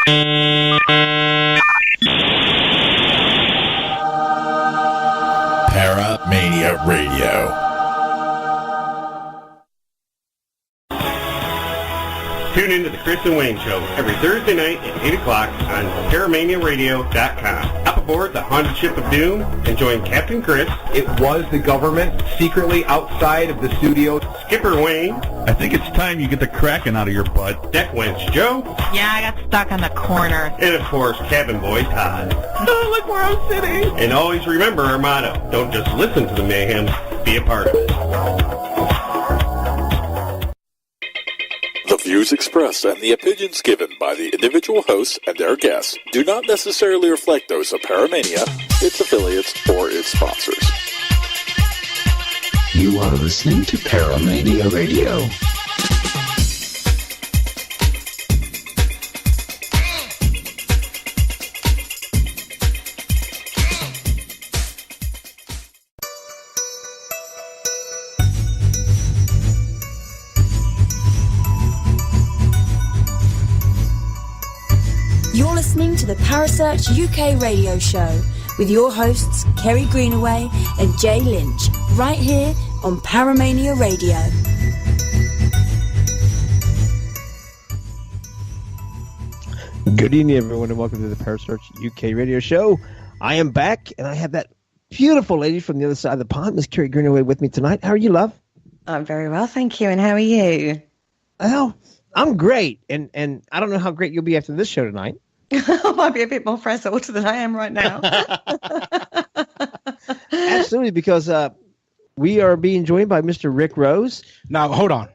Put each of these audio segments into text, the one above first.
Paramania Radio. Tune into the Chris and Wayne Show every Thursday night at 8 o'clock on ParamaniaRadio.com. Hop aboard the Haunted Ship of Doom and join Captain Chris. It was the government secretly outside of the studio. Skipper Wayne. I think it's time you get the Kraken out of your butt. Deck Wench Joe. Yeah, I got stuck on the corner. And of course, Cabin Boy Todd. Oh, look where I'm sitting. And always remember our motto. Don't just listen to the mayhem, be a part of it. The views expressed and the opinions given by the individual hosts and their guests do not necessarily reflect those of Paramania, its affiliates, or its sponsors. You are listening to Paramania Radio. You're listening to the Parasearch UK radio show with your hosts Kerry Greenaway and Jay Lynch, right here on Paramania Radio. Good evening, everyone, and welcome to the Parasearch UK radio show. I am back, and I have that beautiful lady from the other side of the pond, Miss Kerry Greenaway, with me tonight. How are you, love? I'm very well, thank you. And how are you? Well, I'm great, and I don't know how great you'll be after this show tonight. I might be a bit more frazzled than I am right now. Absolutely, because we are being joined by Mr. Rick Rose. Now, hold on.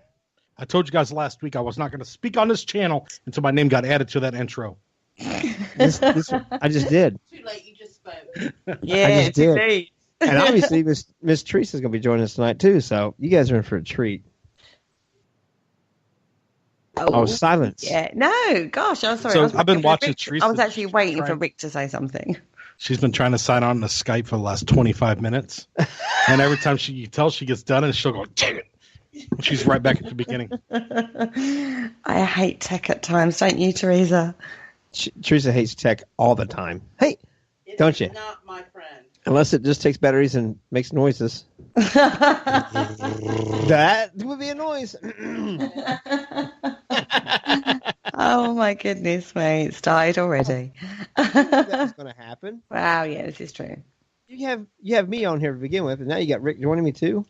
I told you guys last week I was not going to speak on this channel until my name got added to that intro. I just did. Too late, you just spoke. Yeah, I just did. indeed. And obviously, Miss Teresa is going to be joining us tonight, too, so you guys are in for a treat. Oh, silence. Yeah, no, gosh, I'm sorry. So I've been watching Teresa. I was actually waiting for Rick to say something. She's been trying to sign on to Skype for the last 25 minutes. And every time she gets done, and she'll go, dang it. She's right back at the beginning. I hate tech at times, don't you, Teresa? Teresa hates tech all the time. Hey, don't you? Not my friend. Unless it just takes batteries and makes noises. That would be a noise. Oh, my goodness, mate. It's died already. That's going to happen. Wow, yeah, this is true. You have me on here to begin with, and now you got Rick joining me too?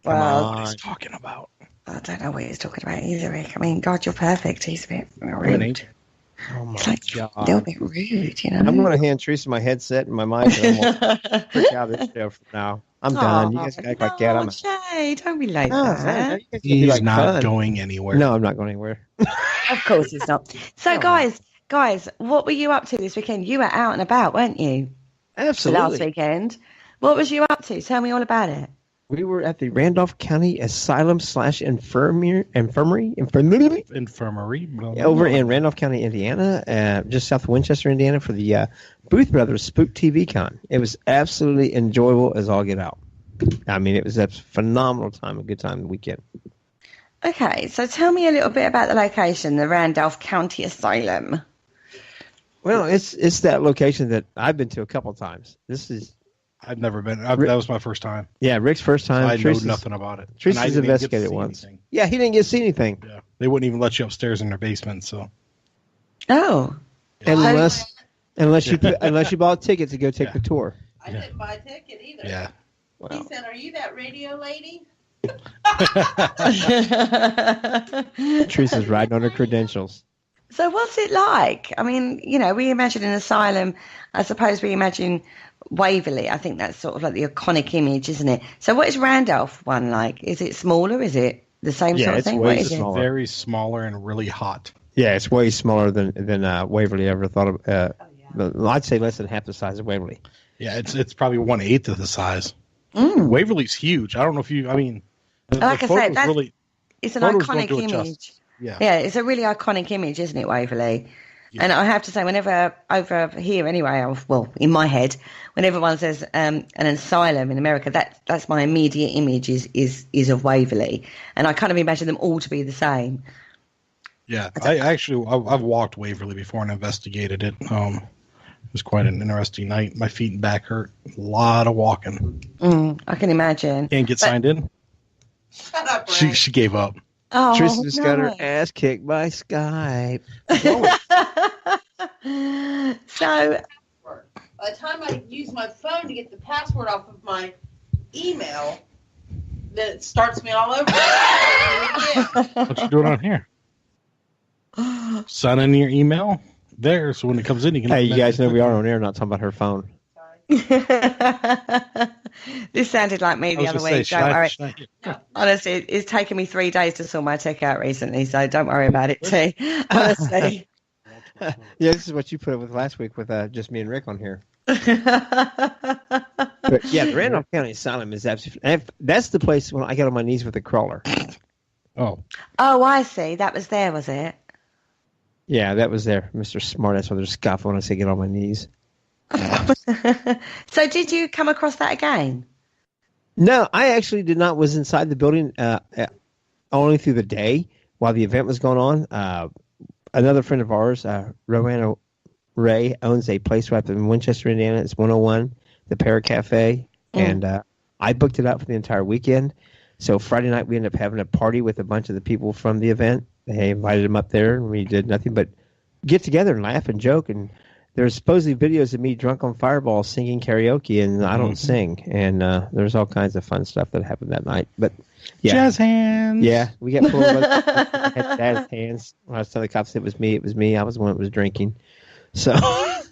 Well, What he's talking about. I don't know what he's talking about either, Rick. I mean, God, you're perfect. He's a bit rude. Oh, my It's like God. a little bit rude, you know? I'm going to hand Teresa my headset and my mic, and I'm going to freak out of this show from now. I'm done. You guys act like that. Jay, don't be like No, that. you guys can be He's like not fun. going anywhere. No, I'm not going anywhere. Of course he's not. So, guys, what were you up to this weekend? You were out and about, weren't you? Absolutely. Last weekend. What was you up to? Tell me all about it. We were at the Randolph County Asylum / Infirmary over in Randolph County, Indiana, just south of Winchester, Indiana, for the Booth Brothers SpookedTV Con. It was absolutely enjoyable as all get out. I mean, it was a phenomenal time, a good time the weekend. Okay, so tell me a little bit about the location, the Randolph County Asylum. Well, it's that location that I've been to a couple of times. I've never been. That was my first time. Yeah, Rick's first time. I know nothing about it. Teresa's investigated once. Anything. Yeah, he didn't get to see anything. Yeah, they wouldn't even let you upstairs in their basement. So. Oh. Unless you bought a ticket to go take the tour. I didn't buy a ticket either. Yeah. Wow. He said, "Are you that radio lady?" Teresa's riding on her credentials. So what's it like? I mean, we imagine an asylum. I suppose we imagine Waverley. I think that's sort of like the iconic image, isn't it? So what is Randolph one like? Is it smaller? Is it the same sort of thing? Way It's smaller. very smaller and really hot. Yeah, it's way smaller than Waverly ever thought of. I'd say less than half the size of Waverly. Yeah, it's probably 1/8 of the size. Waverly's huge. I don't know if you. I mean, like I said, it's an iconic image. Adjust. Yeah, it's a really iconic image, isn't it, Waverley? Yeah. And I have to say, whenever over here anyway, in my head, when everyone says an asylum in America, that's my immediate image is of Waverley, and I kind of imagine them all to be the same. Yeah, I've walked Waverly before and investigated it. It was quite an interesting night. My feet and back hurt. A lot of walking. I can imagine. Can't get signed in. Shut up, Ray. She gave up. Oh, Teresa just got her no. ass kicked by Skype. So, By the time I use my phone to get the password off of my email, then it starts me all over again. What you doing on here? Sign in your email there, so when it comes in, you can. Hey, you guys know we are on air, not talking about her phone. this sounded like me the other week. Don't worry. Honestly, it's taken me 3 days to sort my tech out recently, so don't worry about it, T. Honestly. Yeah, this is what you put up with last week with just me and Rick on here. But yeah, the Randolph County Asylum is absolutely. That's the place when I got on my knees with the crawler. Oh, I see. That was there, was it? Yeah, that was there, Mr. Smartass. When they're scoffing when I say get on my knees. So, did you come across that again? No, I actually did not. Was inside the building only through the day while the event was going on. Another friend of ours, Rowanna Ray, owns a place right in Winchester, Indiana. It's 101, the Para Cafe, and I booked it out for the entire weekend. So Friday night we ended up having a party with a bunch of the people from the event. They invited them up there, and we did nothing but get together and laugh and joke. And there's supposedly videos of me drunk on Fireball singing karaoke, and I don't sing. And there's all kinds of fun stuff that happened that night. But yeah, jazz hands. Yeah, we got pulled over. Had jazz hands. When I was telling the cops it was me. I was the one that was drinking. So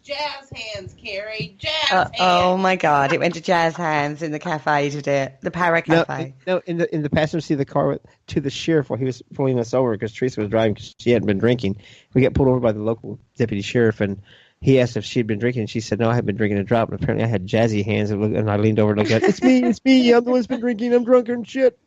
Jazz hands, Kerry. Jazz hands. Oh my God! It went to jazz hands in the cafe, did it? The Para Cafe. No, in the passenger seat of the car to the sheriff while he was pulling us over because Teresa was driving because she hadn't been drinking. We got pulled over by the local deputy sheriff, and he asked if she'd been drinking. She said, no, I haven't been drinking a drop. And apparently I had jazzy hands, and I leaned over and looked at it. It's me. I'm the one who's been drinking. I'm drunk and shit.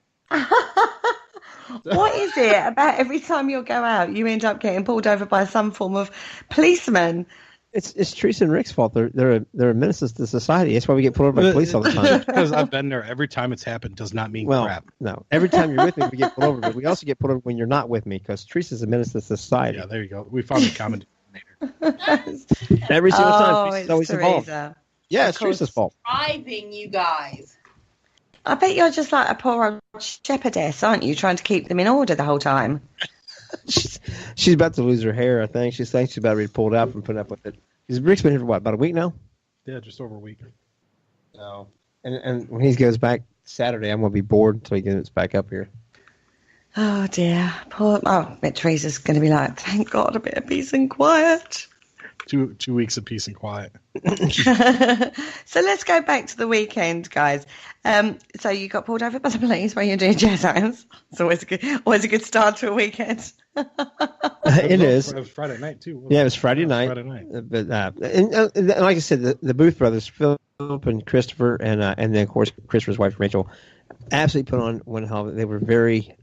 What is it about every time you go out, you end up getting pulled over by some form of policeman? It's Teresa and Rick's fault. They're a menace to society. That's why we get pulled over by police all the time. Because I've been there. Every time it's happened does not mean crap. No. Every time you're with me, we get pulled over. But we also get pulled over when you're not with me because Teresa's a menace to society. Yeah, there you go. We found a common denominator. Every single time. Teresa's always Teresa. involved. Yeah, it's Teresa's fault. Driving, you guys. I bet you're just like a poor old shepherdess, aren't you, trying to keep them in order the whole time? She's about to lose her hair, I think. She thinks she's about to be pulled out from putting up with it. Rick's been here for what, about a week now? Yeah, just over a week. No. And when he goes back Saturday, I'm going to be bored until he gets back up here. Oh, dear. I bet Teresa's going to be like, thank God, a bit of peace and quiet. 2 weeks of peace and quiet. So let's go back to the weekend, guys. So you got pulled over by the police while you're doing jazz hands. It's always a good start to a weekend. It is. It was Friday night too. Yeah, it was Friday night. But and like I said, the Booth brothers, Philip and Christopher, and then of course Christopher's wife Rachel, absolutely put on one hell. They were very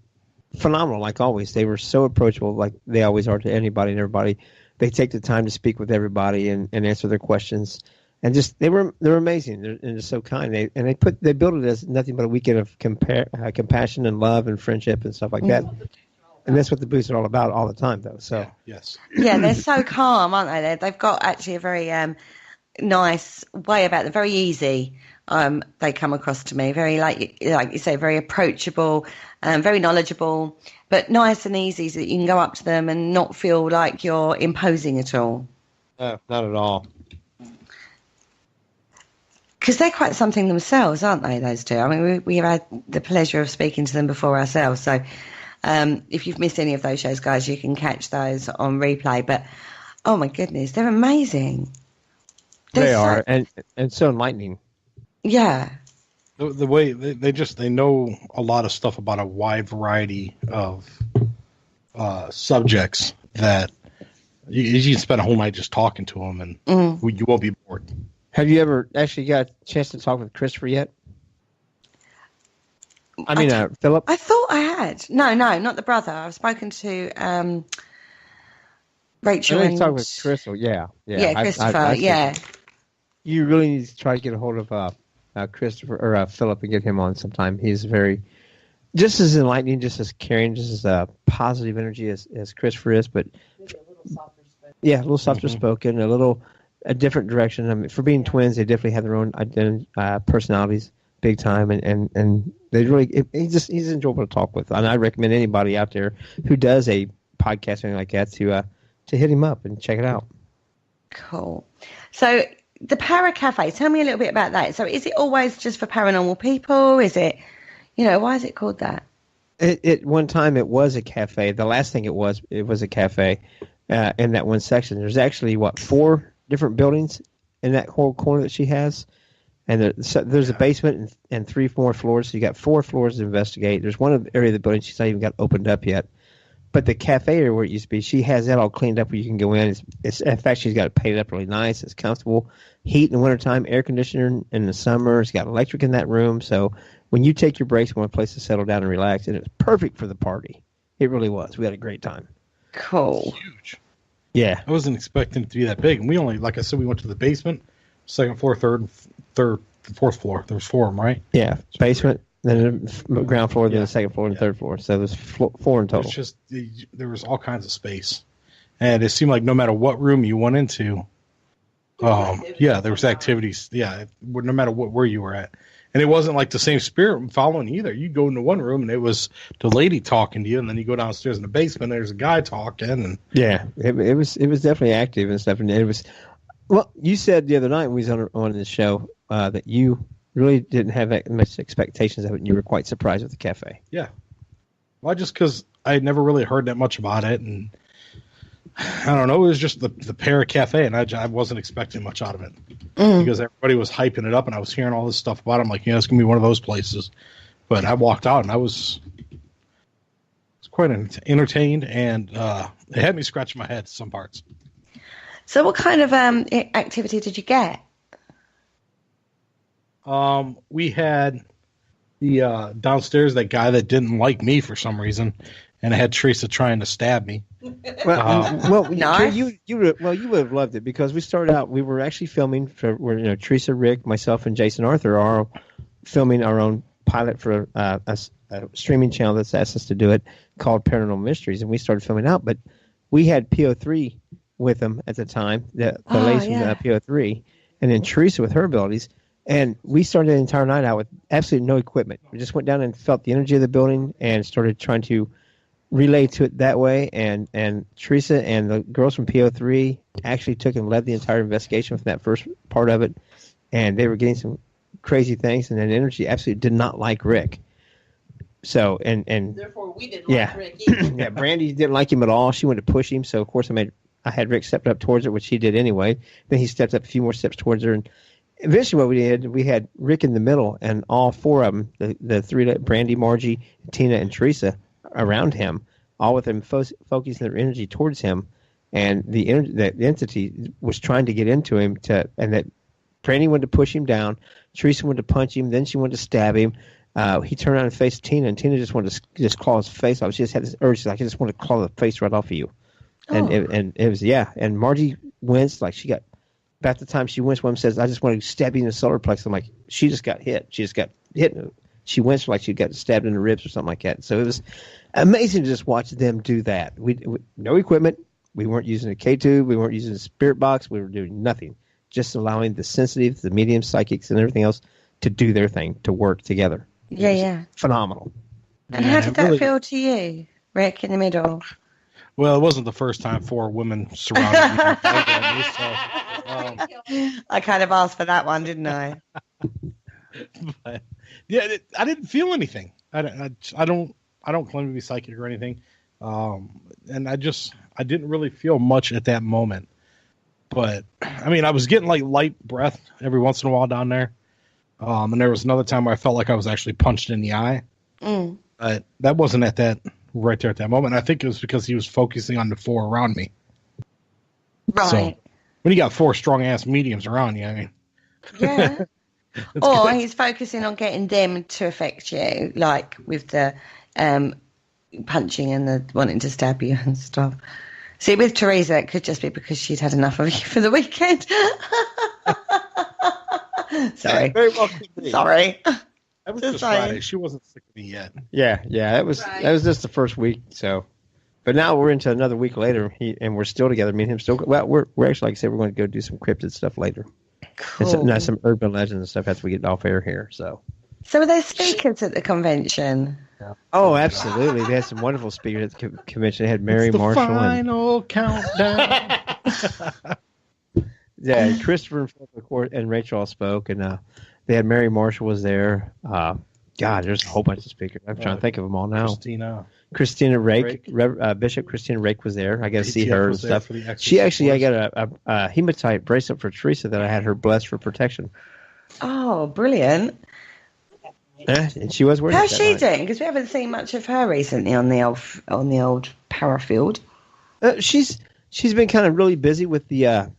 phenomenal, like always. They were so approachable, like they always are to anybody and everybody. They take the time to speak with everybody and answer their questions, and just they're amazing. They're just so kind. They built it as nothing but a weekend of compassion and love and friendship and stuff like that. And that's what the Booths are all about all the time, though. So yes, yeah, they're so calm, aren't they? They've got actually a very nice way about them. Very easy. They come across to me very like you say, very approachable, very knowledgeable, but nice and easy, so that you can go up to them and not feel like you're imposing at all. No, not at all. Because they're quite something themselves, aren't they? Those two. I mean, we have had the pleasure of speaking to them before ourselves. So, if you've missed any of those shows, guys, you can catch those on replay. But oh my goodness, they're amazing. They are, and so enlightening. Yeah. The way they know a lot of stuff about a wide variety of subjects that you can spend a whole night just talking to them, and you won't be bored. Have you ever actually got a chance to talk with Christopher yet? I mean, Philip? I thought I had. No, not the brother. I've spoken to Rachel. I talked with Crystal, yeah. Yeah, Christopher, yeah. You really need to try to get a hold of Christopher or Philip and get him on sometime. He's very just as enlightening, just as caring, just as positive energy as Christopher is, but Maybe a little softer spoken. yeah, a little softer spoken, a different direction. I mean, for being twins, they definitely have their own personalities, big time, and they really he's enjoyable to talk with. And I recommend anybody out there who does a podcast or anything like that to hit him up and check it out. Cool. So the Para Cafe, tell me a little bit about that. So is it always just for paranormal people? Is it, why is it called that? It one time it was a cafe. The last thing it was a cafe in that one section. There's actually 4 different buildings in that whole corner that she has, and there's a basement and 3 more floors. So you got 4 floors to investigate. There's one area of the building she's not even got opened up yet, but the cafe area where it used to be, she has that all cleaned up where you can go in. It's in fact, she's got it painted up really nice. It's comfortable, heat in the wintertime, air conditioner in the summer. It's got electric in that room, so when you take your breaks, you want a place to settle down and relax, and it was perfect for the party. It really was. We had a great time. Cool. Huge. Yeah. I wasn't expecting it to be that big. And we only, like I said, we went to the basement, second floor, third, fourth floor. There was 4 of them, right? Yeah. Basement, then the ground floor, then the second floor and third floor. So there's 4 in total. It's just, there was all kinds of space. And it seemed like no matter what room you went into, there was activities. Yeah. No matter where you were at. And it wasn't like the same spirit following either. You'd go into one room and it was the lady talking to you, and then you go downstairs in the basement and there's a guy talking. And yeah, it was definitely active and stuff. And it was, well, you said the other night when we was on the show that you really didn't have that much expectations of it, and you were quite surprised with the cafe. Yeah. Well, just because I had never really heard that much about it, and I don't know, it was just the Para Cafe, and I wasn't expecting much out of it. Because everybody was hyping it up, and I was hearing all this stuff about it. I'm like, it's going to be one of those places. But I walked out, and I was quite entertained, and it had me scratching my head some parts. So what kind of activity did you get? We had the downstairs, that guy that didn't like me for some reason, and I had Teresa trying to stab me. Nice. You would have loved it, because we started out. We were actually filming for Teresa, Rick, myself, and Jason Arthur are filming our own pilot for a streaming channel that's asked us to do it, called Paranormal Mysteries, and we started filming out. But we had PO3 with them at the time, the ladies from PO3, and then Teresa with her abilities. And we started the entire night out with absolutely no equipment. We just went down and felt the energy of the building and started trying to relay to it that way. And Teresa and the girls from PO3 actually took and led the entire investigation from that first part of it. And they were getting some crazy things, and then energy absolutely did not like Rick. So, and therefore we didn't like Rick either. Yeah, Brandy didn't like him at all. She wanted to push him. So, of course, I had Rick step up towards her, which he did anyway. Then he stepped up a few more steps towards her, and eventually what we did, we had Rick in the middle, and all 4 of them, the 3, Brandy, Margie, Tina, and Teresa, around him, all with them focusing their energy towards him. And the entity was trying to get into him, and that Brandy wanted to push him down, Teresa wanted to punch him, then she wanted to stab him. He turned around and faced Tina, and Tina just wanted to just claw his face off. She just had this urge, she's like, I just want to claw the face right off of you. And it was, and Margie winced, like she got, about the time she winced, one says, I just want to stab you in the solar plexus. I'm like, she just got hit. She just got hit. She winced like she got stabbed in the ribs or something like that. So it was amazing to just watch them do that. We no equipment. We weren't using a K-tube. We weren't using a spirit box. We were doing nothing. Just allowing the sensitive, the medium, psychics, and everything else to do their thing, to work together. Yeah. Phenomenal. And how did that feel to you, Rick, in the middle? Well, it wasn't the first time 4 women surrounded me. I kind of asked for that one, didn't I? But, yeah, I didn't feel anything. I don't claim to be psychic or anything, and I didn't really feel much at that moment. But I mean, I was getting like light breath every once in a while down there, and there was another time where I felt like I was actually punched in the eye. But that wasn't right there at that moment. I think it was because he was focusing on the 4 around me. Right. So, when you got 4 strong ass mediums around you, I mean. Yeah. Or he's focusing on getting them to affect you, like with the punching and the wanting to stab you and stuff. See, with Teresa, it could just be because she'd had enough of you for the weekend. Sorry. Very well could be. Sorry. That was just Friday. She wasn't sick of me yet. Yeah. That was just the first week. So, but now we're into another week later, and we're still together. Me and him still. Well, we're actually, like I said, we're going to go do some cryptid stuff later. Cool. And some urban legends and stuff after we get off air here. So were there speakers at the convention? Oh, absolutely. They had some wonderful speakers at the convention. They had Mary Marshall. Final countdown. Yeah, Christopher and Rachel all spoke, and they had Mary Marshall was there. God, there's a whole bunch of speakers. I'm trying to think of them all now. Christina Rake. Bishop Christina Rake was there. I got to see her and stuff. She actually, I got a hematite bracelet for Teresa that I had her blessed for protection. Oh, brilliant. And she was wearing. How's she doing? Because we haven't seen much of her recently on the old Parafield. She's been kind of really busy with the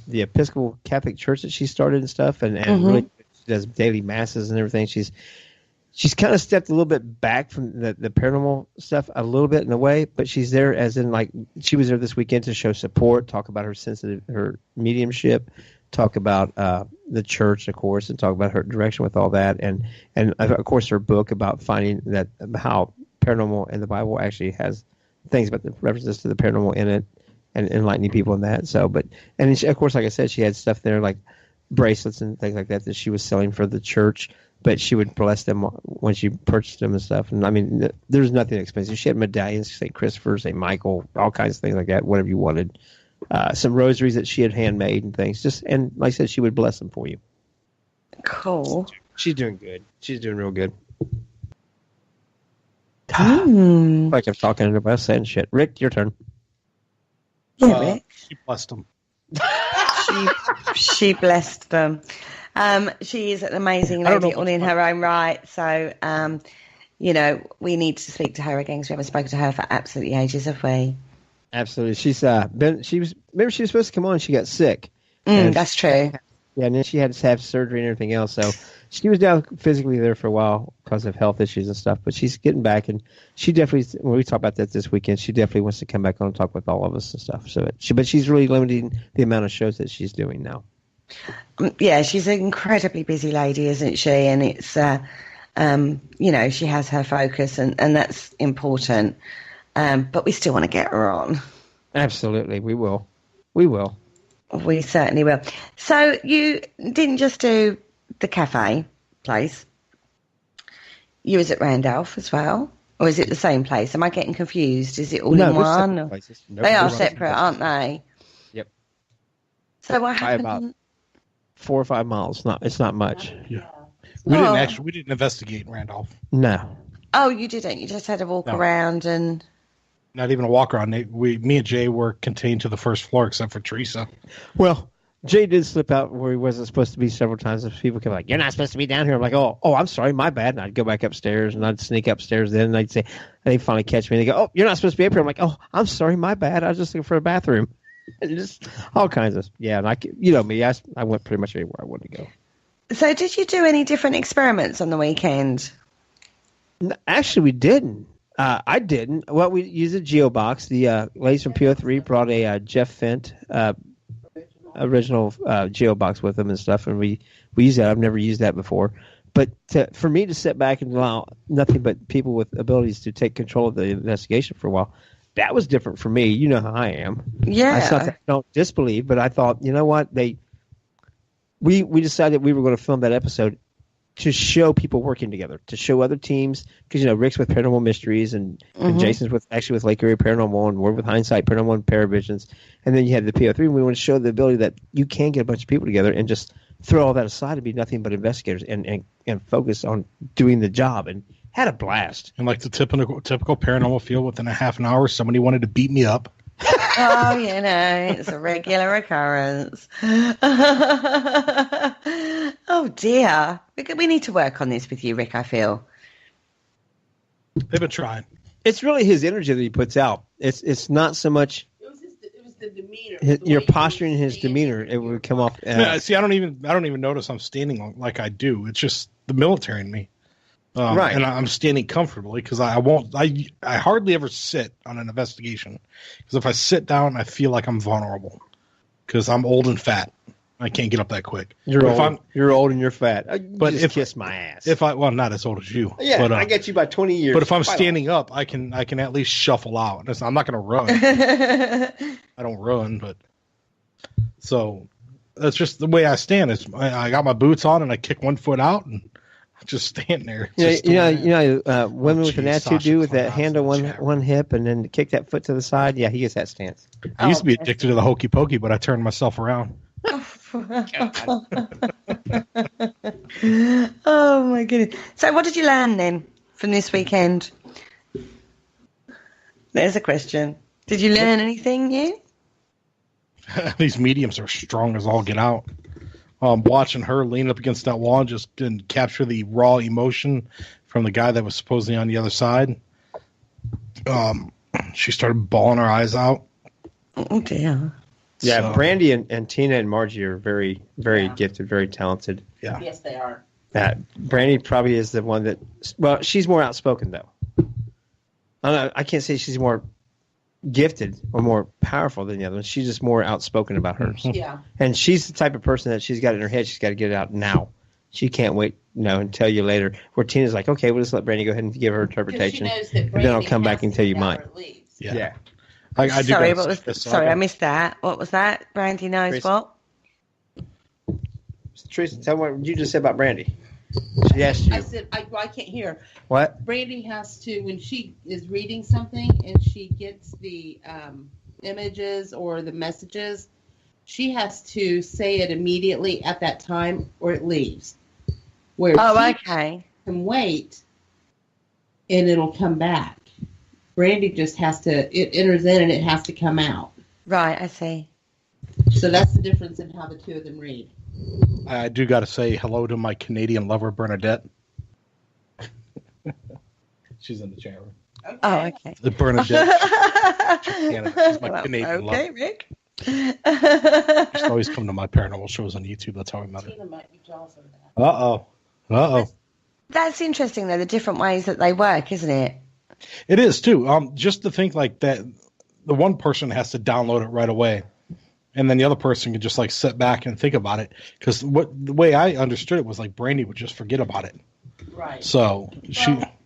Episcopal Catholic Church that she started and stuff, and really she does daily masses and everything. She's kind of stepped a little bit back from the paranormal stuff a little bit in a way, but she's there as in like she was there this weekend to show support, talk about her mediumship, talk about the church, of course, and talk about her direction with all that, and of course her book about finding that how paranormal in the Bible actually has things about the references to the paranormal in it, and enlightening people in that. So, of course, like I said, she had stuff there like bracelets and things like that she was selling for the church, but she would bless them when she purchased them and stuff. And I mean, there's nothing expensive. She had medallions, St. Christopher, St. Michael, all kinds of things like that, whatever you wanted. Some rosaries that she had handmade and things. And like I said, she would bless them for you. Cool. She's doing good. She's doing real good. Like I'm talking to everybody saying shit. Rick, your turn. Yeah, Rick. She blessed them. She blessed them. She is an amazing lady, all in her own right. So, we need to speak to her again because we haven't spoken to her for absolutely ages, have we? Absolutely. She's remember she was supposed to come on and she got sick. That's true. Yeah, and then she had to have surgery and everything else. So she was down physically there for a while because of health issues and stuff. But she's getting back, and she definitely, when we talk about that this weekend, she definitely wants to come back on and talk with all of us and stuff. So, but she's really limiting the amount of shows that she's doing now. Yeah, she's an incredibly busy lady, isn't she? And it's, she has her focus, and that's important. But we still want to get her on. Absolutely, we will. We will. We certainly will. So you didn't just do the cafe place. You was at Randolph as well? Or is it the same place? Am I getting confused? Is it all in one? Nope, they are separate, aren't they? Yep. So what happened? By about 4 or 5 miles. It's not much. Yeah. We didn't investigate Randolph. No. Oh, you didn't. You just had a walk around and. Not even a walk around. Me and Jay were contained to the first floor except for Teresa. Well, Jay did slip out where he wasn't supposed to be several times. If people come like, "You're not supposed to be down here," I'm like, "Oh, I'm sorry, my bad." And I'd go back upstairs and I'd sneak upstairs. Then and they'd say, and they finally catch me. And they go, "Oh, you're not supposed to be up here." I'm like, "Oh, I'm sorry, my bad. I was just looking for a bathroom." And just all kinds of And me, I went pretty much anywhere I wanted to go. So, did you do any different experiments on the weekend? Actually, we didn't. I didn't. Well, we used a GeoBox. The ladies from PO3 brought a Jeff Fent original GeoBox with them and stuff, and we used that. I've never used that before. But for me to sit back and allow nothing but people with abilities to take control of the investigation for a while, that was different for me. You know how I am. Yeah. It's not that I don't disbelieve, but I thought, you know what? We decided we were going to film that episode to show people working together, to show other teams, because Rick's with Paranormal Mysteries and Jason's with Lake Erie Paranormal, and we're with Hindsight Paranormal and Paravisions, and then you had the PO3. And we want to show the ability that you can get a bunch of people together and just throw all that aside and be nothing but investigators and focus on doing the job, and had a blast. And like the typical paranormal field, within a half an hour, somebody wanted to beat me up. Oh, it's a regular occurrence. Oh, dear. We need to work on this with you, Rick, I feel. They've been trying. It's really his energy that he puts out. It's not so much... It was the demeanor. Your posture and his demeanor, it would come off... See, I don't even notice I'm standing like I do. It's just the military in me. Right. And I'm standing comfortably because I hardly ever sit on an investigation, because if I sit down, I feel like I'm vulnerable because I'm old and fat. I can't get up that quick. You're old. You're old and you're fat. But just kiss my ass. Well, not as old as you. Yeah, but, I get you by 20 years. But if I'm standing up, I can at least shuffle out. I'm not going to run. I don't run, but so that's just the way I stand. I got my boots on and I kick one foot out and I just stand there. Women with an attitude do with that hand on one hip and then kick that foot to the side. Yeah, he gets that stance. I used to be addicted to the hokey pokey, but I turned myself around. Oh my goodness. So what did you learn then from this weekend? There's a question. Did you learn anything new? These mediums are strong as all get out. Watching her lean up against that wall and just didn't capture the raw emotion from the guy that was supposedly on the other side. She started bawling her eyes out. Oh dear. Yeah, So- Brandy and Tina and Margie are very, very gifted, very talented. Yeah. Yes, they are. Brandy probably is the one that. Well, she's more outspoken though. I can't say she's more gifted or more powerful than the other one. She's just more outspoken about hers. Yeah. And she's the type of person that she's got in her head. She's got to get it out now. She can't wait, and tell you later. Where Tina's like, okay, we'll just let Brandy go ahead and give her interpretation, Because she knows that and then I'll Brandy come back has and to tell you get mine. out or leaves. Yeah. I do Sorry, gotta I missed that. What was that? Brandy knows Teresa. what? Teresa, tell me what you just said about Brandy. She asked you. I said, I can't hear. What? Brandy has to, when she is reading something and she gets the images or the messages, she has to say it immediately at that time or it leaves. Where okay. Can wait and it'll come back. Brandy just has to, it enters in and it has to come out. Right, I see. So that's the difference in how the two of them read. I do got to say hello to my Canadian lover, Bernadette. She's in the chat room. Okay. Oh, okay. The Bernadette. She's my Canadian lover. Okay, Rick. She's always come to my paranormal shows on YouTube. That's how we met her. Tina might be jealous of that. Uh-oh. That's interesting, though, the different ways that they work, isn't it? It is, too. Just to think like that, the one person has to download it right away. And then the other person can just like sit back and think about it. Because the way I understood it was like Brandy would just forget about it. Right. So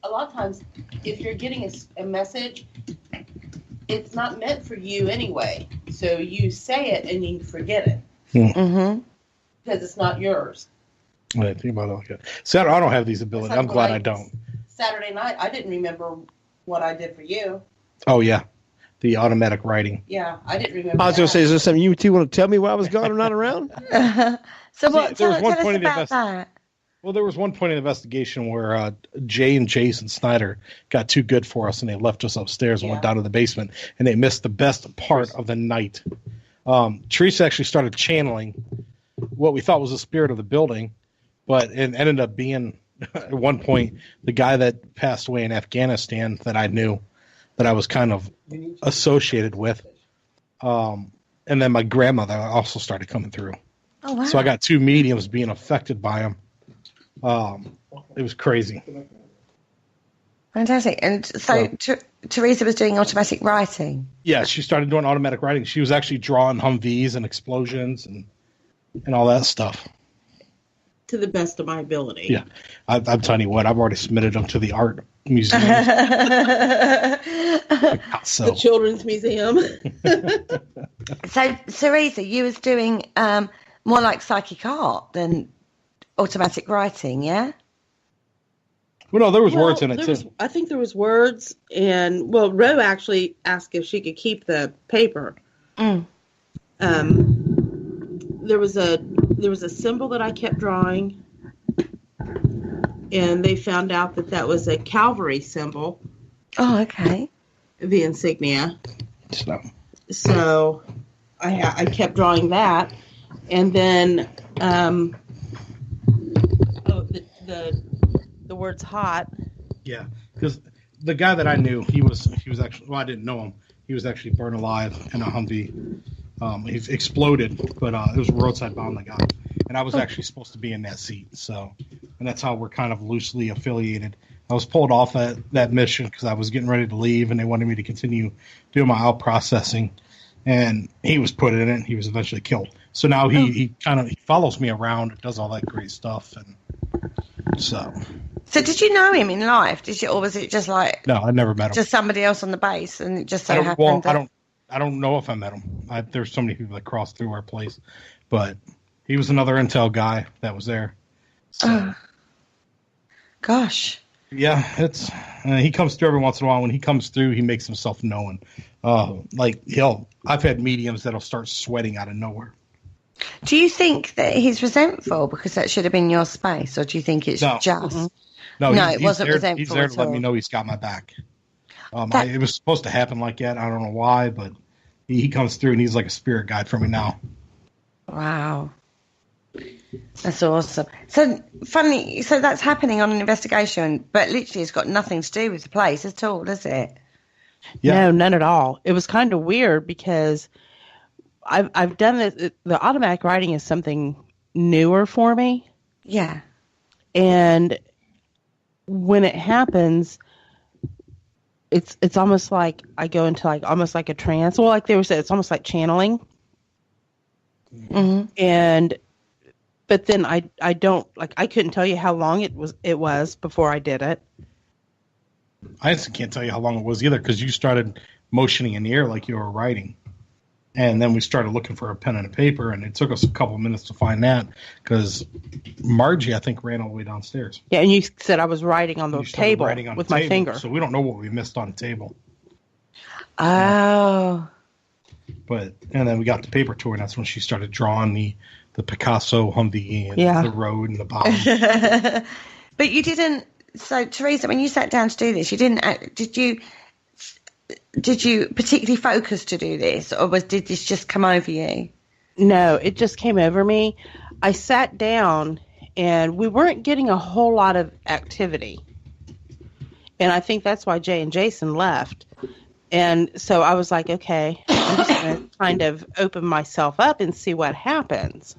a lot of times, if you're getting a message, it's not meant for you anyway. So you say it and you forget it. Mm-hmm. Because it's not yours. I think about it like that. See, I don't have these abilities. It's like I'm glad when I don't. Saturday night, I didn't remember what I did for you. Oh, yeah. The automatic writing. Yeah, I didn't remember. I was going to say, is there something you two want to tell me while I was gone or not around? So what? there Tell was one us point in the about that. Well, there was one point in the investigation where Jay and Jason Snyder got too good for us, and they left us upstairs and went down to the basement, and they missed the best part of the night. Teresa actually started channeling what we thought was the spirit of the building, but it ended up being, at one point, the guy that passed away in Afghanistan that I knew, that I was kind of associated with. And then my grandmother also started coming through. Oh, wow. So I got two mediums being affected by him. It was crazy. Fantastic. And so Teresa was doing automatic writing. Yeah, she started doing automatic writing. She was actually drawing Humvees and explosions and all that stuff. To the best of my ability. Yeah. I'm telling you what, I've already submitted them to the art museum. So. The Children's Museum. So, Teresa, you was doing more like psychic art than automatic writing, yeah? Well, no, there was words in it, too. I think there was words, and, Ro actually asked if she could keep the paper. Mm. There was a symbol that I kept drawing, and they found out that was a Calvary symbol. Oh, okay. The insignia. So I kept drawing that, and then the words hot. Yeah, because the guy that I knew, he was actually, well, I didn't know him. He was actually burned alive in a Humvee. He exploded, but it was a roadside bomb that got him. And I was actually supposed to be in that seat. So, and that's how we're kind of loosely affiliated. I was pulled off that mission because I was getting ready to leave, and they wanted me to continue doing my out processing. and he was put in it. He was eventually killed. So now he follows me around and does all that great stuff. And so did you know him in life? Or was it just like... No, I never met him. Just somebody else on the base, and it just so happened... Well, I don't know if I met him. There's so many people that crossed through our place. But he was another intel guy that was there. So, gosh. Yeah, he comes through every once in a while. When he comes through, he makes himself known. I've had mediums that'll start sweating out of nowhere. Do you think that he's resentful because that should have been your space, or do you think it's just... Mm-hmm. No, it wasn't resentful. He's there to let me know he's got my back. It was supposed to happen like that. I don't know why, but he comes through and he's like a spirit guide for me now. Wow. That's awesome. So funny. So that's happening on an investigation, but literally it's got nothing to do with the place at all, does it? Yeah. No, none at all. It was kind of weird because I've done this. The automatic writing is something newer for me. Yeah. And when it happens, it's almost like I go into almost like a trance. Well, like they were saying, it's almost like channeling. Mm-hmm. But then I don't I couldn't tell you how long it was before I did it. I just can't tell you how long it was either because you started motioning in the air like you were writing. And then we started looking for a pen and a paper, and it took us a couple of minutes to find that because Margie, I think, ran all the way downstairs. Yeah, and you said I was writing on the table with my finger. So we don't know what we missed on the table. Oh. And then we got the paper to her, and that's when she started drawing the Picasso Humvee and the road and the bomb. But you didn't... So, Teresa, when you sat down to do this, you didn't... Did you particularly focus to do this, or did this just come over you? No, it just came over me. I sat down, and we weren't getting a whole lot of activity. And I think that's why Jay and Jason left. And so I was like, okay, I'm just going to kind of open myself up and see what happens.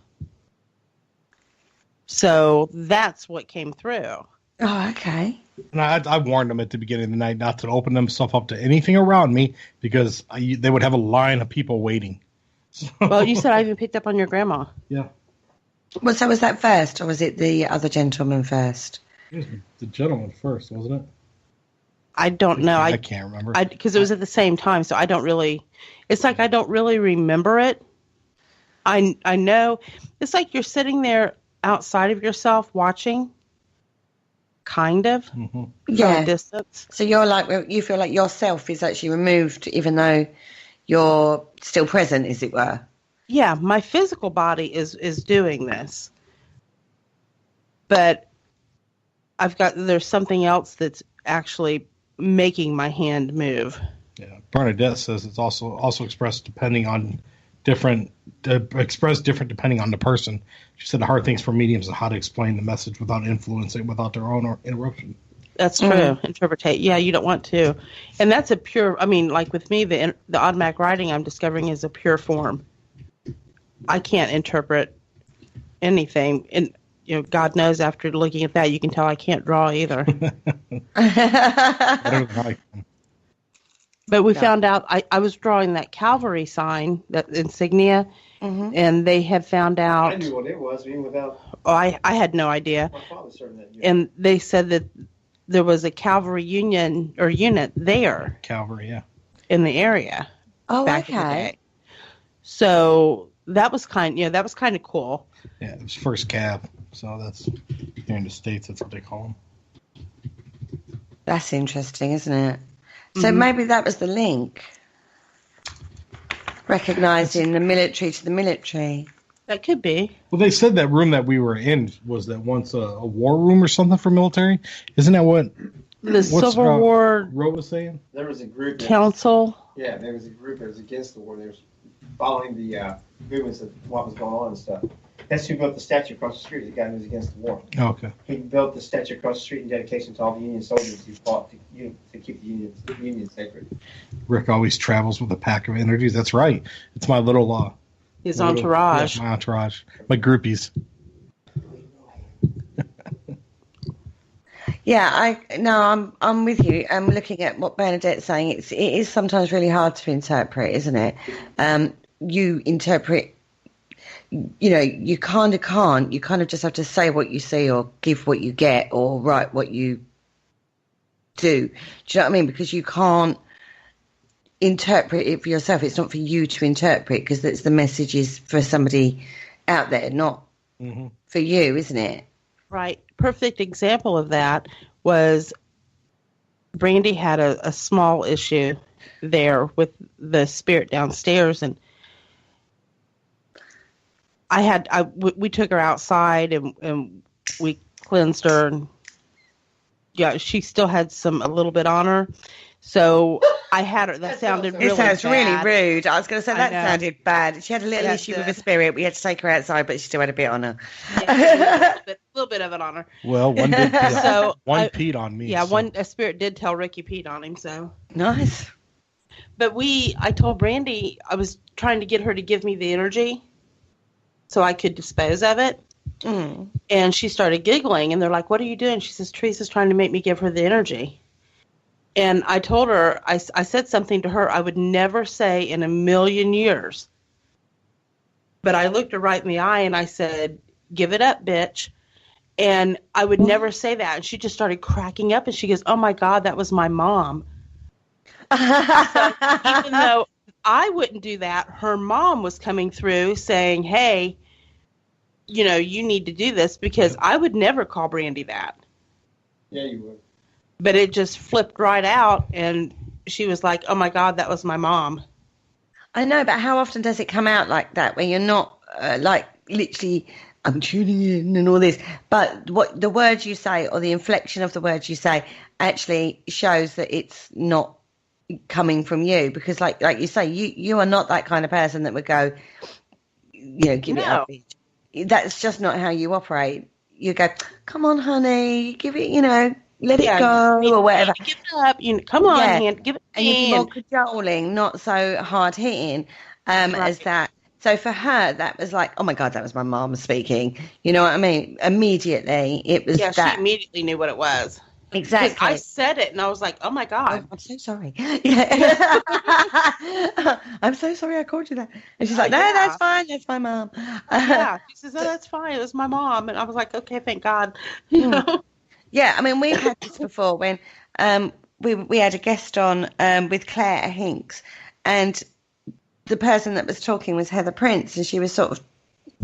So that's what came through. Oh, okay. And I warned them at the beginning of the night not to open themselves up to anything around me because they would have a line of people waiting. So. Well, you said I even picked up on your grandma. Yeah. Well, so was that first, or was it the other gentleman first? It was the gentleman first, wasn't it? I don't know. I can't remember. Because it was at the same time, so I don't really... It's like I don't really remember it. I know. It's like you're sitting there outside of yourself watching... Kind of, from a distance. So you feel like yourself is actually removed, even though you're still present, as it were. Yeah, my physical body is doing this, but there's something else that's actually making my hand move. Yeah, Bernadette says it's also expressed depending on different depending on the person. She said the hard things for mediums is how to explain the message without influencing, without their own interruption. That's true. Interpretate. Yeah, you don't want to. And that's a pure, like with me, the automatic writing I'm discovering is a pure form. I can't interpret anything. And, God knows after looking at that, you can tell I can't draw either. But we found out, I was drawing that cavalry sign, that insignia, and they had found out. I knew what it was, even without. Oh, I had no idea. My father started that. And they said that there was a cavalry unit there. Cavalry, yeah. In the area. Oh, back okay. in the day. So that was kind of cool. Yeah, it was first cav. So that's here in the States. That's what they call them. That's interesting, isn't it? So maybe that was the link. Recognizing the military to the military. That could be. Well, they said that room that we were in was that once a war room or something for military. Isn't that what the Civil War Ro was saying? There was a group. Council. There was a group that was against the war. They were following the movements of what was going on and stuff. That's who built the statue across the street, the guy who was against the war. Oh, okay. He built the statue across the street in dedication to all the Union soldiers who fought to keep the Union sacred. Rick always travels with a pack of energies. That's right. It's my little... His entourage. Yeah, my entourage. My groupies. Yeah, I'm with you. I'm looking at what Bernadette's saying. It is sometimes really hard to interpret, isn't it? You interpret, you kind of can't. You kind of just have to say what you see, or give what you get, or write what you do. Do you know what I mean? Because you can't interpret it for yourself. It's not for you to interpret, because that's the message is for somebody out there, not for you, isn't it? Right. Perfect example of that was Brandy had a small issue there with the spirit downstairs, and we took her outside and we cleansed her, and yeah, she still had a little bit on her. So I had her. That sounded really bad. It sounds really rude. I was going to say that sounded bad. She had a little issue with the spirit. We had to take her outside, but she still had a bit on her. Yeah, a little bit of it on her. Well, one did. One peed on me. Yeah, a spirit did tell Ricky peed on him. So nice. But I told Brandy I was trying to get her to give me the energy so I could dispose of it. And she started giggling, and they're like, "What are you doing?" She says, "Teresa's trying to make me give her the energy." And I told her, I said something to her I would never say in a million years. But I looked her right in the eye and I said, "Give it up, bitch." And I would never say that. And she just started cracking up, and she goes, "Oh my God, that was my mom." So even though I wouldn't do that, her mom was coming through saying, "Hey, you need to do this," because I would never call Brandy that. Yeah, you would. But it just flipped right out, and she was like, "Oh my God, that was my mom." I know, but how often does it come out like that, where you're not like literally, "I'm tuning in" and all this, but what the words you say or the inflection of the words you say actually shows that it's not coming from you? Because like you say, you are not that kind of person that would go, give it up. That's just not how you operate. You go, "Come on, honey, give it, let it go," or whatever. Give it up. Come on, give it. And you'd be more cajoling, not so hard hitting as that. So for her, that was like, "Oh my God, that was my mom speaking." You know what I mean? Immediately, it was that. She immediately knew what it was. Exactly. I said it, and I was like, "Oh my God, I'm so sorry." Yeah. "I'm so sorry I called you that." And she's like, "No, that's fine. That's my mom." Yeah. She says, "No, that's fine. It was my mom." And I was like, "Okay, thank God." Yeah, I mean, we've had this before when we had a guest on with Claire Hinks, and the person that was talking was Heather Prince, and she was sort of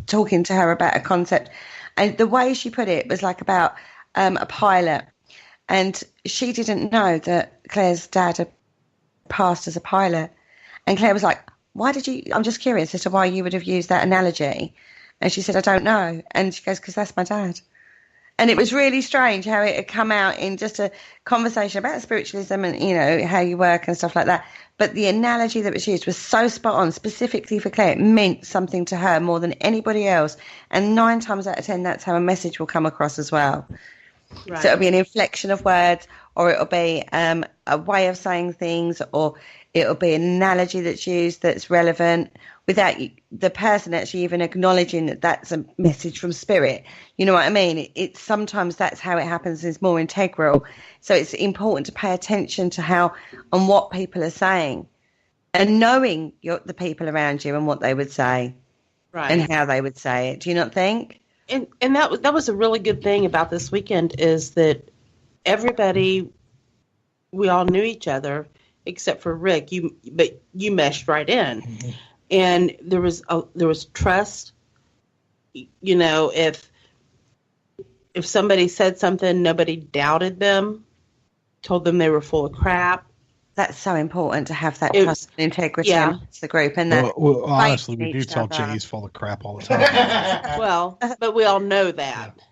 talking to her about a concept, and the way she put it was like about a pilot, and she didn't know that Claire's dad had passed as a pilot, and Claire was like, "Why did you? I'm just curious as to why you would have used that analogy," and she said, "I don't know," and she goes, "Because that's my dad." And it was really strange how it had come out in just a conversation about spiritualism and, how you work and stuff like that. But the analogy that was used was so spot on, specifically for Claire. It meant something to her more than anybody else. And 9 times out of 10, that's how a message will come across as well. Right. So it'll be an inflection of words, or it'll be a way of saying things, or it'll be an analogy that's used that's relevant without the person actually even acknowledging that that's a message from spirit. You know what I mean? It's sometimes that's how it happens. It's more integral. So it's important to pay attention to how and what people are saying, and knowing the people around you and what they would say, right, and how they would say it. Do you not think? And that was a really good thing about this weekend, is that everybody, we all knew each other except for Rick. But you meshed right in. Mm-hmm. And there was trust. If somebody said something, nobody doubted them, told them they were full of crap. That's so important to have that trust and integrity amongst the group. And that well, honestly, we do tell Jay he's full of crap all the time. Well, but we all know that. Yeah.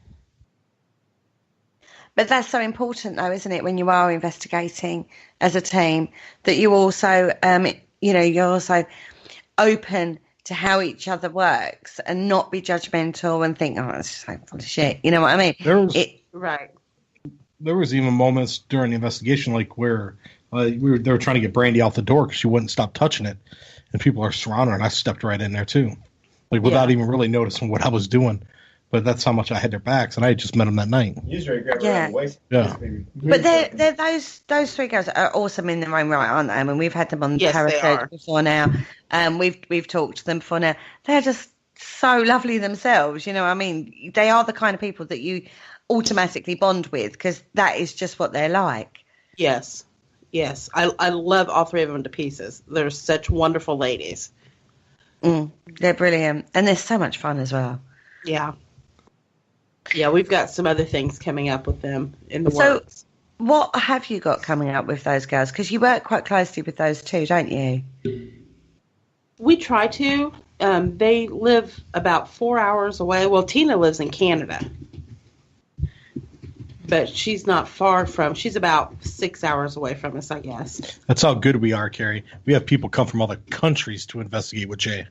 But that's so important, though, isn't it, when you are investigating as a team, that you also, you're also open to how each other works and not be judgmental and think, "Oh, it's just so full of shit." You know what I mean? Right. There was even moments during the investigation, like where they were trying to get Brandy out the door because she wouldn't stop touching it, and people are surrounding her, and I stepped right in there too, like without even really noticing what I was doing. but that's how much I had their backs, and I had just met them that night. Usually grab around the waist. Yeah. But they're those three girls are awesome in their own right, aren't they? I mean, we've had them on Yes, they Parasearch are. before now. We've talked to them before now. They're just so lovely themselves. You know, I mean, they are the kind of people that you automatically bond with because that is just what they're like. Yes. Yes. I love all three of them to pieces. They're such wonderful ladies. They're brilliant. And they're so much fun as well. Yeah. Yeah, we've got some other things coming up with them in the works. What have you got coming up with those girls? Because you work quite closely with those two, don't you? We try to. They live about 4 hours away. Well, Tina lives in Canada. But she's not far from, she's about 6 hours away from us, I guess. That's how good we are, Kerry. We have people come from other countries to investigate with Jay.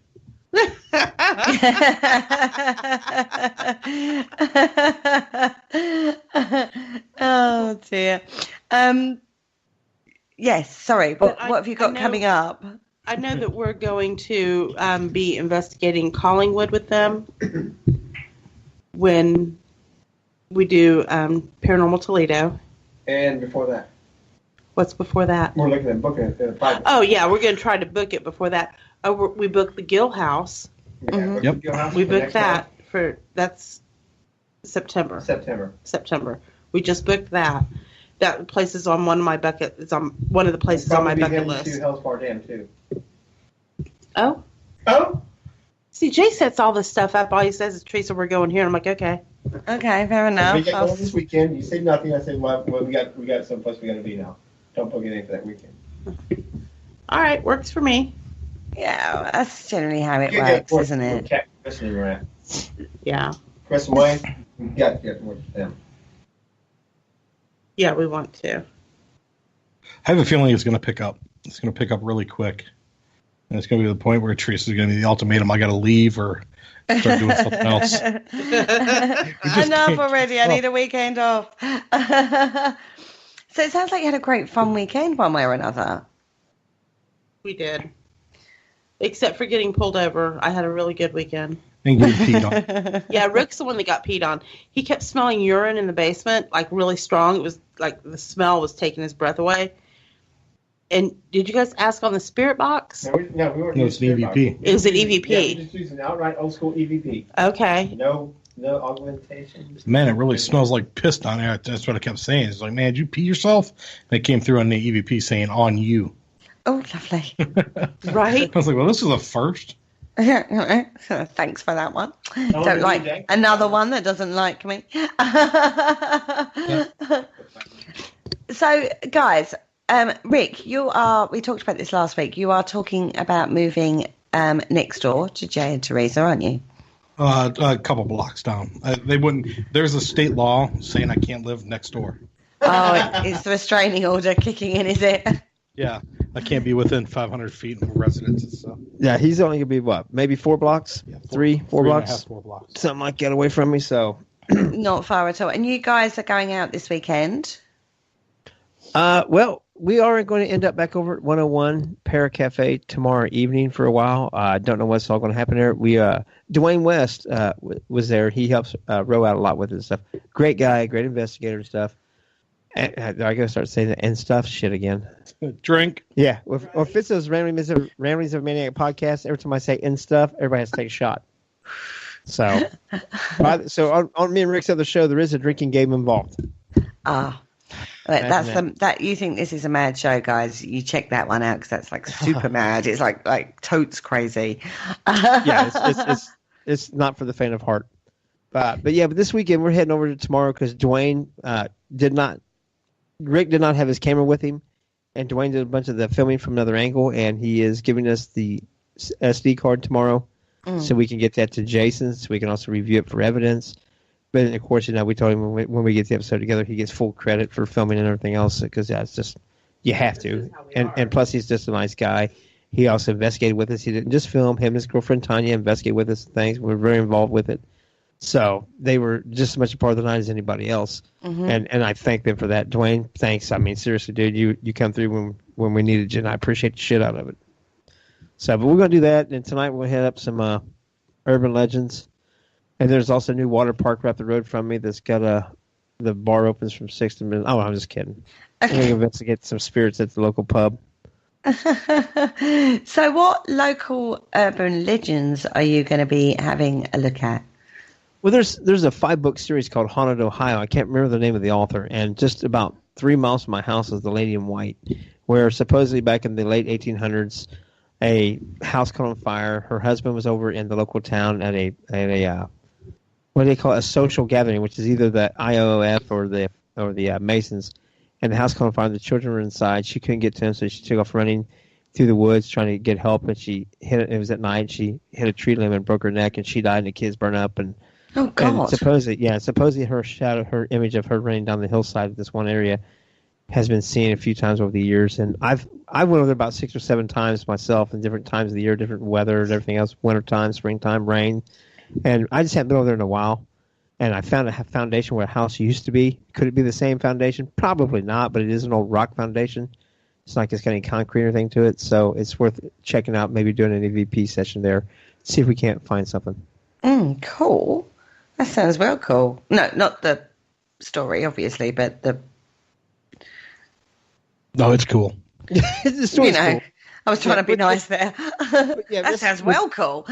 Oh dear. Yes, sorry. What have you got coming up? I know that we're going to be investigating Collingwood with them when we do Paranormal Toledo. And before that? What's before that? We're looking at booking it private. Oh, yeah, we're going to try to book it before that. We booked the Gill House. Yep. We booked that that's September. September. We just booked that. That place is on one of my bucket. It's on one of the places on my bucket list. To Hell's Bar Dam too. Oh. See, Jay sets all this stuff up. All he says is, "Teresa, we're going here." I'm like, okay. Okay, fair enough. We get going this weekend. You say nothing. I say, well, we got someplace we got to be now. Don't book anything for that weekend. All right, works for me. Yeah, that's generally how it works, isn't it? Chris and Rat. Yeah. Chris and Wayne, we got to get more with them. Yeah, we want to. I have a feeling it's going to pick up. It's going to pick up really quick. And it's going to be the point where Teresa's going to be the ultimatum. I got to leave or start doing something else. Enough already. I need a weekend off. So it sounds like you had a great fun weekend one way or another. We did. Except for getting pulled over. I had a really good weekend. And getting peed on. Yeah, Rick's the one that got peed on. He kept smelling urine in the basement, like really strong. It was like the smell was taking his breath away. And did you guys ask on the spirit box? No, we weren't. No, it's an EVP. It was an EVP. Yeah, we're just using outright old school EVP. Okay. No augmentation. Man, it really smells like piss down there. That's what I kept saying. It's like, man, did you pee yourself? And it came through on the EVP saying, on you. Oh, lovely. Right? I was like, well, this is a first. Thanks for that one. Don't like another one that doesn't like me. So, guys, Rick, we talked about this last week. You are talking about moving next door to Jay and Teresa, aren't you? A couple blocks down. They wouldn't. There's a state law saying I can't live next door. Oh, it's the restraining order kicking in, is it? Yeah, I can't be within 500 feet of residences. So. Yeah, he's only gonna be what, maybe 4 blocks? Yeah, four blocks? 4 blocks. Something like that away from me. So not far at all. And you guys are going out this weekend? Well, we are going to end up back over at 101 Para Cafe tomorrow evening for a while. I don't know what's all going to happen there. Dwayne West was there. He helps row out a lot with it and stuff. Great guy, great investigator and stuff. And, I got to start saying that and stuff shit again. Drink. Yeah. Or if it's those Ramblings of Maniac podcast, every time I say and stuff, everybody has to take a shot. So, on me and Rick's other show, there is a drinking game involved. That you think this is a mad show, guys? You check that one out because that's like super mad. It's like totes crazy. Yeah, it's not for the faint of heart. But this weekend we're heading over to tomorrow because Rick did not have his camera with him, and Dwayne did a bunch of the filming from another angle, and he is giving us the SD card tomorrow, so we can get that to Jason, so we can also review it for evidence. But of course, we told him when we get the episode together, he gets full credit for filming and everything else because it's just you have to. And plus, he's just a nice guy. He also investigated with us. He didn't just film. Him and his girlfriend Tanya investigated with us and things. We were very involved with it. So they were just as much a part of the night as anybody else. Mm-hmm. And I thank them for that. Dwayne, thanks. I mean, seriously, dude, you come through when we needed you, and I appreciate the shit out of it. So, but we're going to do that. And tonight we'll head up some urban legends. And there's also a new water park right up the road from me that's got the bar opens from 6 to midnight. Oh, I'm just kidding. I'm going to investigate some spirits at the local pub. So what local urban legends are you going to be having a look at? Well, there's a 5-book series called Haunted Ohio. I can't remember the name of the author. And just about 3 miles from my house is the Lady in White, where supposedly back in the late 1800s, a house caught on fire. Her husband was over in the local town at a what do they call it? A social gathering, which is either the IOF or the Masons. And the house caught on fire. The children were inside. She couldn't get to them, so she took off running through the woods trying to get help. And she hit it was at night. She hit a tree limb and broke her neck, and she died. And the kids burned up. And oh God! And supposedly her image of her running down the hillside of this one area has been seen a few times over the years. And I went over there about 6 or 7 times myself, in different times of the year, different weather and everything else, wintertime, springtime, rain. And I just haven't been over there in a while. And I found a foundation where a house used to be. Could it be the same foundation? Probably not, but it is an old rock foundation. It's not like it's got any concrete or anything to it. So it's worth checking out, maybe doing an EVP session there, see if we can't find something. Cool. That sounds well cool. No, not the story, obviously, but the... No, it's cool. The story's cool. I was trying to be nice there. That sounds well cool.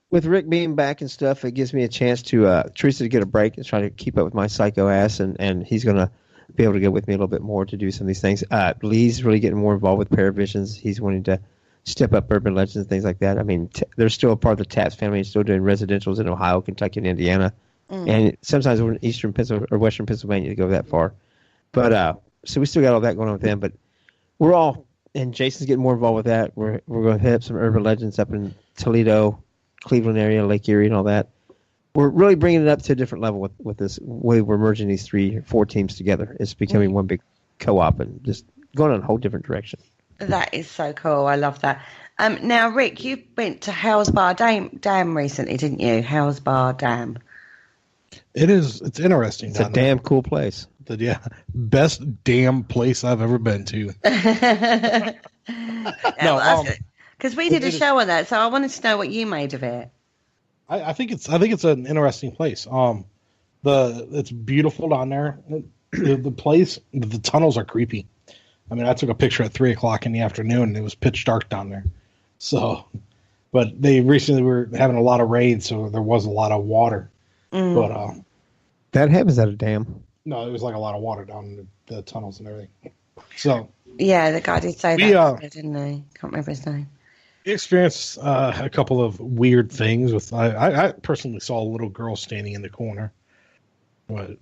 With Rick being back and stuff, it gives me a chance to Teresa to get a break and try to keep up with my psycho ass, and he's going to be able to get with me a little bit more to do some of these things. Lee's really getting more involved with Paravisions. He's wanting to step up urban legends and things like that. I mean, they're still a part of the Taps family and still doing residentials in Ohio, Kentucky, and Indiana. And sometimes we're in eastern Pennsylvania or western Pennsylvania to go that far. But so we still got all that going on with them. But we're all, and Jason's getting more involved with that. We're going to hit up some urban legends up in Toledo, Cleveland area, Lake Erie, and all that. We're really bringing it up to a different level with this way we're merging these 3 or 4 teams together. It's becoming one big co-op and just going in a whole different direction. That is so cool. I love that. Now, Rick, you went to Howes Bar Dam recently, didn't you? Howes Bar Dam. It's interesting. It's a damn cool place. Best damn place I've ever been to. Because we did a show on that, so I wanted to know what you made of it. I think it's an interesting place. It's beautiful down there. The place, the tunnels are creepy. I mean, I took a picture at 3:00 in the afternoon, and it was pitch dark down there. So, but they recently were having a lot of rain, so there was a lot of water. But that happens at a dam. No, it was like a lot of water down in the tunnels and everything. So yeah, the guy did say that, didn't he? Can't remember his name. We experienced a couple of weird things. I personally saw a little girl standing in the corner, but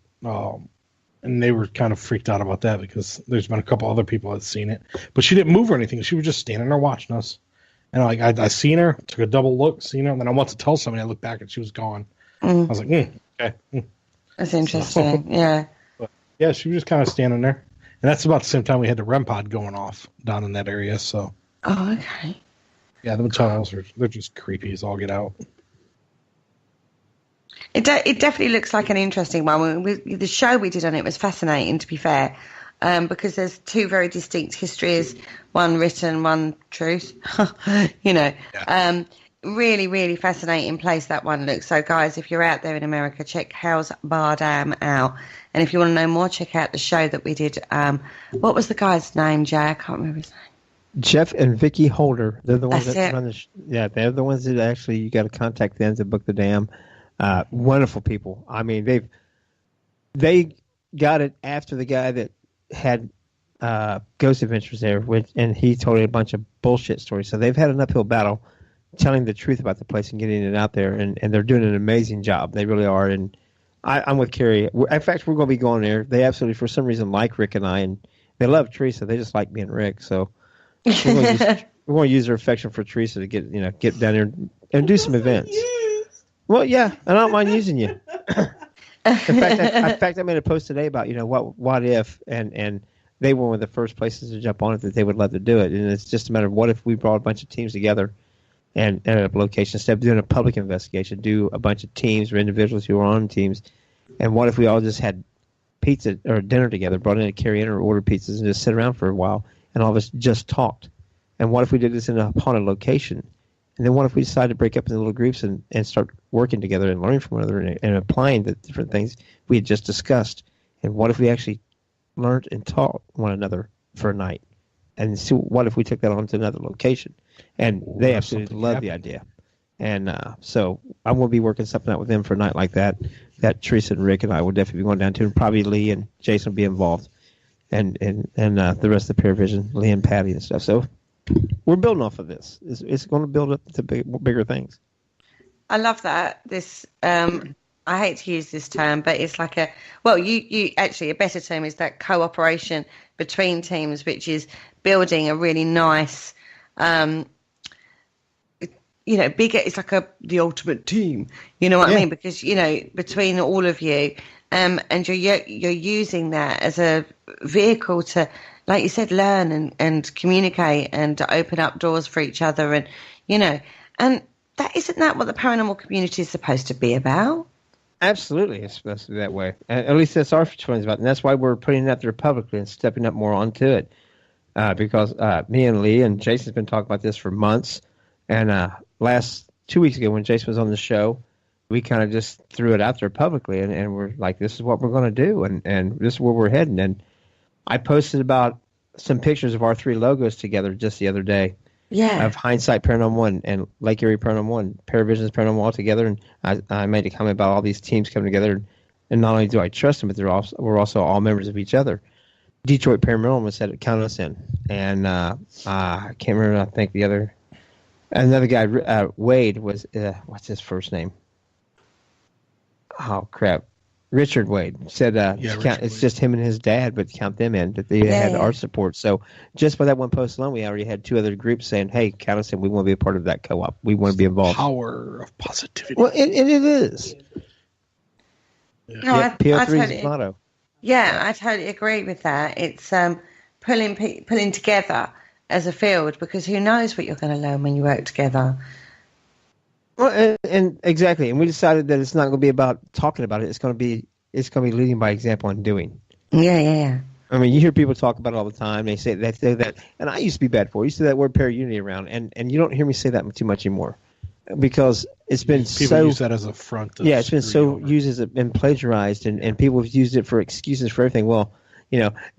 and they were kind of freaked out about that because there's been a couple other people that seen it, but she didn't move or anything. She was just standing there watching us, and I seen her, took a double look, seen her, and then I went to tell somebody. I looked back and she was gone. I was like, okay. That's interesting. Yeah. But yeah, she was just kind of standing there, and that's about the same time we had the REM pod going off down in that area. So. Oh, okay. Yeah, the tunnels they're just creepy as all get out. It definitely looks like an interesting one. The show we did on it was fascinating, to be fair, because there's 2 very distinct histories, one written, one truth. Yeah. Really, really fascinating place that one looks. So, guys, if you're out there in America, check Howes Bar Dam out. And if you want to know more, check out the show that we did. What was the guy's name, Jay? I can't remember his name. Jeff and Vicky Holder. They're the ones That's that run the they're the ones that actually you got to contact them to book the dam. Wonderful people. I mean, they got it after the guy that had Ghost Adventures there, and he told a bunch of bullshit stories. So they've had an uphill battle telling the truth about the place and getting it out there, and they're doing an amazing job. They really are. And I'm with Kerry. In fact, we're going to be going there. They absolutely, for some reason, like Rick and I, and they love Teresa. They just like being Rick. So we're going to use their affection for Teresa to get down there and do some events. Well, yeah, I don't mind using you. In fact, I made a post today about what if, and they were one of the first places to jump on it that they would love to do it, and it's just a matter of what if we brought a bunch of teams together and at a location instead of doing a public investigation, do a bunch of teams or individuals who are on teams, and what if we all just had pizza or dinner together, brought in a carry-in or ordered pizzas and just sit around for a while, and all of us just talked, and what if we did this in a haunted location? And then what if we decide to break up into little groups and start working together and learning from one another and applying the different things we had just discussed? And what if we actually learned and taught one another for a night? And see, what if we took that on to another location? And they absolutely love the idea. And so I'm going to be working something out with them for a night like that. That Teresa and Rick and I will definitely be going down to, and probably Lee and Jason will be involved, and the rest of the Paravision, Lee and Patty and stuff. So we're building off of this. It's going to build up to bigger things. I love that. This I hate to use this term, but it's like you actually, a better term is that cooperation between teams, which is building a really nice, bigger. It's like the ultimate team. You know what I mean? Because between all of you, and you're using that as a vehicle to, like you said, learn and communicate and to open up doors for each other, and and that isn't that what the paranormal community is supposed to be about? Absolutely, it's supposed to be that way. At least that's our feelings about it. And that's why we're putting it out there publicly and stepping up more onto it. Because me and Lee and Jason's been talking about this for months. And last 2 weeks ago when Jason was on the show, we kind of just threw it out there publicly. And we're like, this is what we're going to do. And this is where we're heading. And I posted about some pictures of our 3 logos together just the other day. Yeah. Of Hindsight Paranormal and Lake Erie Paranormal and Paravisions Paranormal all together. And I made a comment about all these teams coming together. And not only do I trust them, but we're also all members of each other. Detroit Paranormal said count us in. And I can't remember, I think another guy, Wade, was, what's his first name? Oh, crap. Richard Wade said it's just him and his dad, but count them in, that they had our support. So just by that one post alone, we already had 2 other groups saying, hey, count us in. We want to be a part of that co-op. We want to be involved. Power of positivity. Well, it is. No, PO3 is his motto. Yeah, I totally agree with that. It's pulling together as a field, because who knows what you're going to learn when you work together. Well, and exactly, and we decided that it's not going to be about talking about it. It's going to be leading by example and doing. Yeah. I mean, you hear people talk about it all the time. They say that, and I used to be bad for it. I used to say that word para-unity around, and you don't hear me say that too much anymore, because it's been people use that as a front. It's been so used and plagiarized, and people have used it for excuses for everything. Well,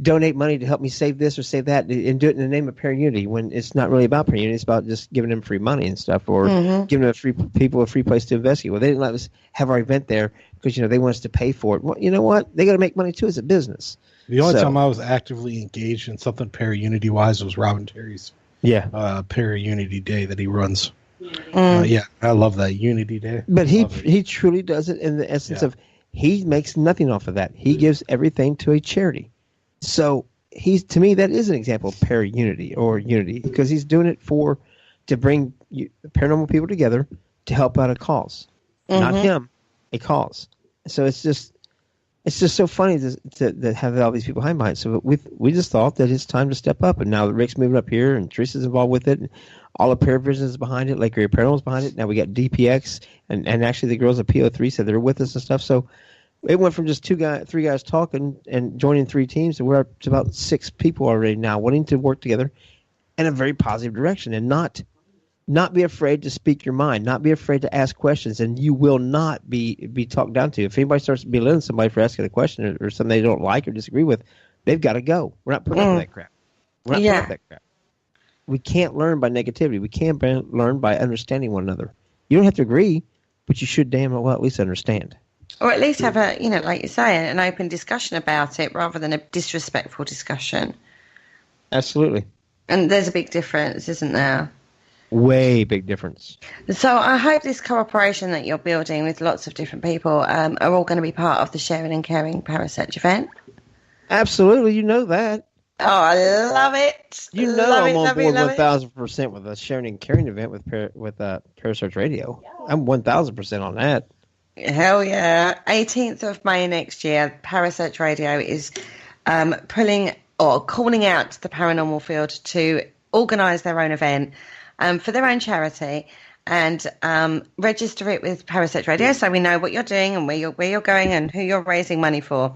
donate money to help me save this or save that, and do it in the name of para-unity, when it's not really about para-unity. It's about just giving them free money and stuff, or giving people a free place to investigate. Well, they didn't let us have our event there because they want us to pay for it. Well, you know what? They got to make money too. It's a business. The only time I was actively engaged in something para-unity wise was Robin Terry's para-unity day that he runs. I love that Unity Day. But he truly does it in the essence of, he makes nothing off of that. He gives everything to a charity. So to me, that is an example of para-unity or unity, because he's doing it to bring paranormal people together to help out a cause, not him, a cause. So it's just so funny to have all these people behind it. So we just thought that it's time to step up, and now that Rick's moving up here and Teresa's involved with it, and all the Paravisions is behind it, Lake Erie Paranormal's behind it. Now we got DPX, and actually the girls at PO3 said they're with us and stuff. So it went from just 3 guys talking and joining 3 teams, and we're up to about 6 people already now wanting to work together in a very positive direction, and not be afraid to speak your mind, not be afraid to ask questions, and you will not be talked down to. If anybody starts belittling somebody for asking a question or something they don't like or disagree with, they've got to go. We're not putting up with that crap. We're not putting up with that crap. We can't learn by negativity. We can't learn by understanding one another. You don't have to agree, but you should damn well at least understand. Or at least have a, like you say, an open discussion about it rather than a disrespectful discussion. Absolutely. And there's a big difference, isn't there? Way big difference. So I hope this cooperation that you're building with lots of different people are all going to be part of the Sharing and Caring Parasearch event. Absolutely. You know that. Oh, I love it. You know I'm on board 1,000% with the Sharing and Caring event with Parasearch Radio. Yeah. I'm 1,000% on that. Hell yeah. 18th of May next year, Parasearch Radio is calling out to the paranormal field to organise their own event for their own charity, and register it with Parasearch Radio so we know what you're doing and where you're going and who you're raising money for.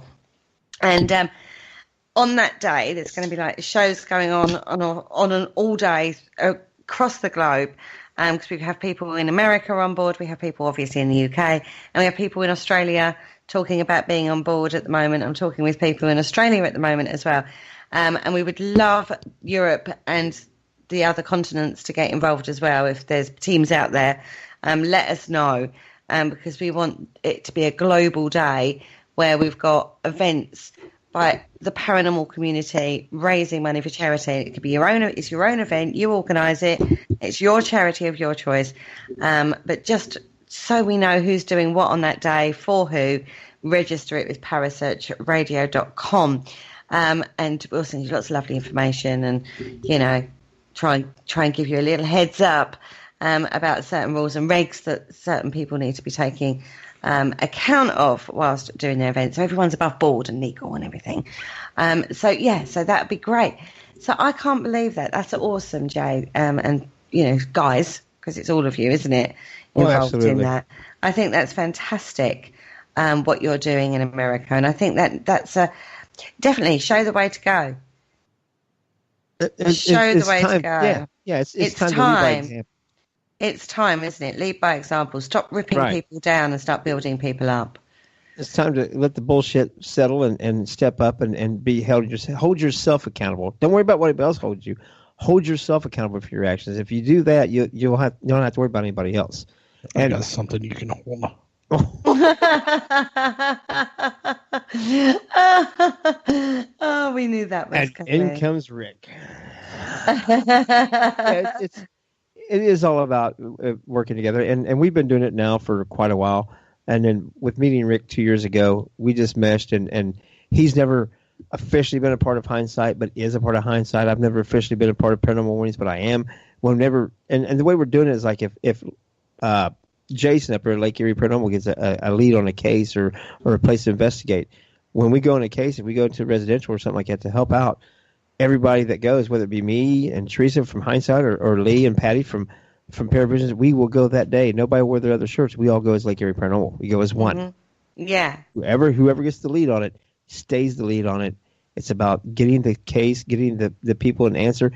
And on that day, there's going to be like shows going on an all day across the globe, because we have people in America on board, we have people obviously in the UK, and we have people in Australia talking about being on board at the moment. I'm talking with people in Australia at the moment as well. And we would love Europe and the other continents to get involved as well. If there's teams out there, let us know, because we want it to be a global day where we've got events by the paranormal community raising money for charity. It could be it's your own event, you organise it, it's your charity of your choice. But just so we know who's doing what on that day, for who, register it with parasearchradio.com. And we'll send you lots of lovely information and, try and give you a little heads up about certain rules and regs that certain people need to be taking account of whilst doing their event. So everyone's above board and legal and everything. So that would be great. So I can't believe that. That's awesome, Jay. And, guys, because it's all of you, isn't it, involved in that. I think that's fantastic, what you're doing in America. And I think that's definitely show the way to go. Show the way to go. Yeah, it's time to lead by example. It's time, isn't it? Lead by example. Stop ripping people down and start building people up. It's time to let the bullshit settle and step up and be hold yourself accountable. Don't worry about what anybody else holds you. Hold yourself accountable for your actions. If you do that, you don't have to worry about anybody else. I got something you can hold. Oh, we knew that was coming. In comes Rick. It is all about working together, and we've been doing it now for quite a while. And then with meeting Rick 2 years ago, we just meshed, and he's never officially been a part of Hindsight, but is a part of Hindsight. I've never officially been a part of Paranormal Warnings, but I am. And the way we're doing it is like if Jason up here at Lake Erie Paranormal gets a lead on a case or a place to investigate, when we go on a case, if we go to residential or something like that to help out, everybody that goes, whether it be me and Teresa from Hindsight or Lee and Patty from Paravisions, we will go that day. Nobody will wear their other shirts. We all go as Lake Erie Paranormal. We go as one. Mm-hmm. Yeah. Whoever gets the lead on it stays the lead on it. It's about getting the case, getting the people an answer.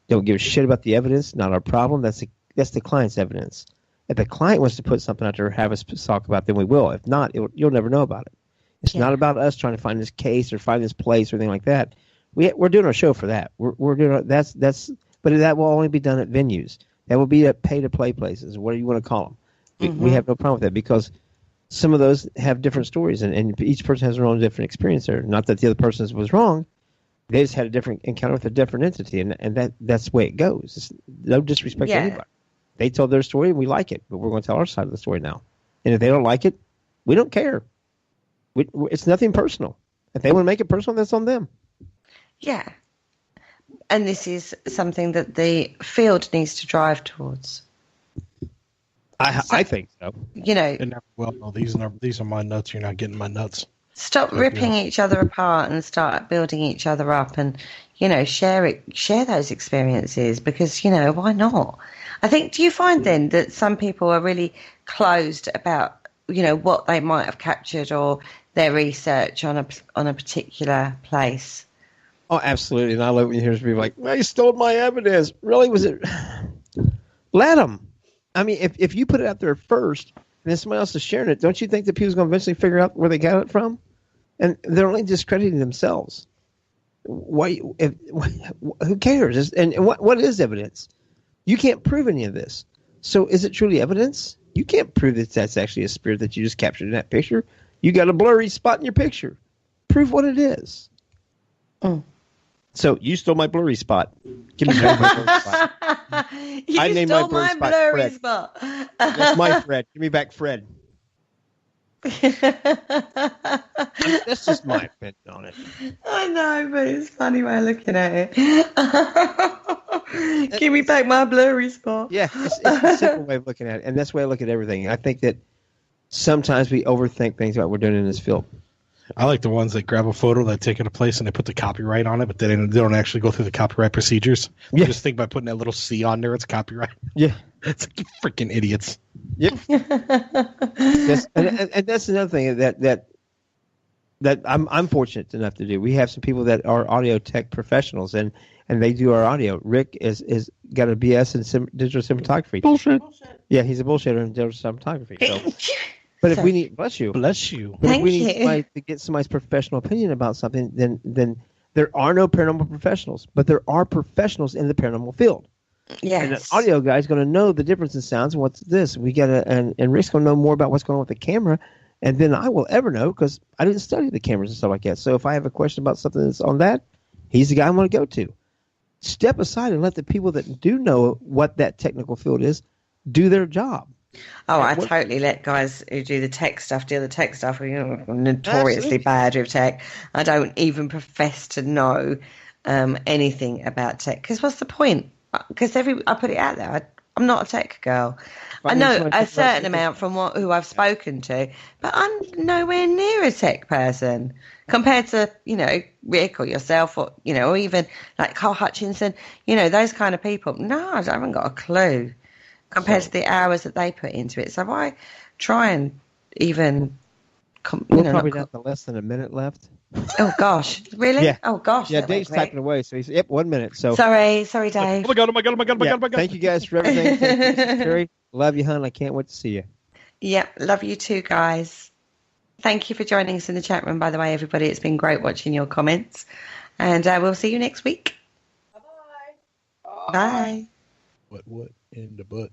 Don't give a shit about the evidence. Not our problem. That's the client's evidence. If the client wants to put something out there, have us talk about it, then we will. If not, you'll never know about it. It's not about us trying to find this case or find this place or anything like that. We're doing our show for that. We're doing but that will only be done at venues. That will be at pay-to-play places, whatever you want to call them. We have no problem with that because some of those have different stories, and each person has their own different experience there. Not that the other person was wrong. They just had a different encounter with a different entity, and that's the way it goes. It's no disrespect to anybody. They told their story, and we like it, but we're going to tell our side of the story now. And if they don't like it, we don't care. It's nothing personal. If they want to make it personal, that's on them. Yeah. And this is something that the field needs to drive towards. I think so. These are my nuts. You're not getting my nuts. Stop ripping each other apart and start building each other up, and share those experiences because why not? I think. Do you find then that some people are really closed about what they might have captured or their research on a particular place? Oh, absolutely. And I love when you hear people like, "They stole my evidence." Really? Was it? Let them. I mean, if you put it out there first, and then somebody else is sharing it, don't you think that people's going to eventually figure out where they got it from? And they're only discrediting themselves. Why? Who cares? And what is evidence? You can't prove any of this. So is it truly evidence? You can't prove that that's actually a spirit that you just captured in that picture. You got a blurry spot in your picture. Prove what it is. So you stole my blurry spot. Give me my blurry spot. You stole my blurry spot. That's my Fred. Give me back Fred. That's just my opinion on it. I know, but it's a funny way of looking at it. Give me back my blurry spot. Yeah, it's a simple way of looking at it, and that's the way I look at everything. I think that sometimes we overthink things about what we're doing in this field. I like the ones that grab a photo, they take it to a place, and they put the copyright on it, but they don't actually go through the copyright procedures. They just think by putting that little C on there, it's copyright. Yeah. It's like freaking idiots. Yep. Yes, and that's another thing that that I'm fortunate enough to do. We have some people that are audio tech professionals, and they do our audio. Rick is got a BS in digital cinematography. Bullshit. Yeah, he's a bullshitter in digital cinematography. So. But if we need, bless you. But if we need somebody to get somebody's professional opinion about something, then there are no paranormal professionals, but there are professionals in the paranormal field. Yes. And an audio guy is going to know the difference in sounds and what's this. We got to, and Rick's going to know more about what's going on with the camera, and then I will ever know because I didn't study the cameras and stuff like that. So if I have a question about something that's on that, he's the guy I'm going to go to. Step aside and let the people that do know what that technical field is do their job. Oh, I totally let guys who do the tech stuff deal with the tech stuff. We're notoriously bad with tech. I don't even profess to know anything about tech. Because what's the point? Because I put it out there. I'm not a tech girl. I know a certain amount from who I've spoken to, but I'm nowhere near a tech person compared to, Rick or yourself or, or even like Carl Hutchinson, those kind of people. No, I haven't got a clue. Compared to the hours that they put into it. So I try and even... We're probably down to less than a minute left. Oh, gosh. Really? Yeah. Oh, gosh. Yeah, Dave's typing away. So he's, 1 minute. So Sorry, Dave. Oh, my God. Thank you guys for everything. Kerry, love you, hon. I can't wait to see you. Yeah, love you too, guys. Thank you for joining us in the chat room, by the way, everybody. It's been great watching your comments. And we'll see you next week. Bye-bye. Bye. What in the butt?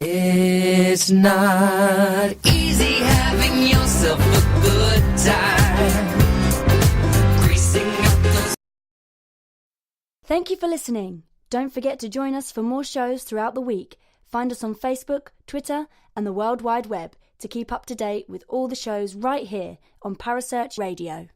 It's not easy having yourself a good time. Greasing up those. Thank you for listening. Don't forget to join us for more shows throughout the week. Find us on Facebook, Twitter, and the World Wide Web to keep up to date with all the shows right here on Parasearch Radio.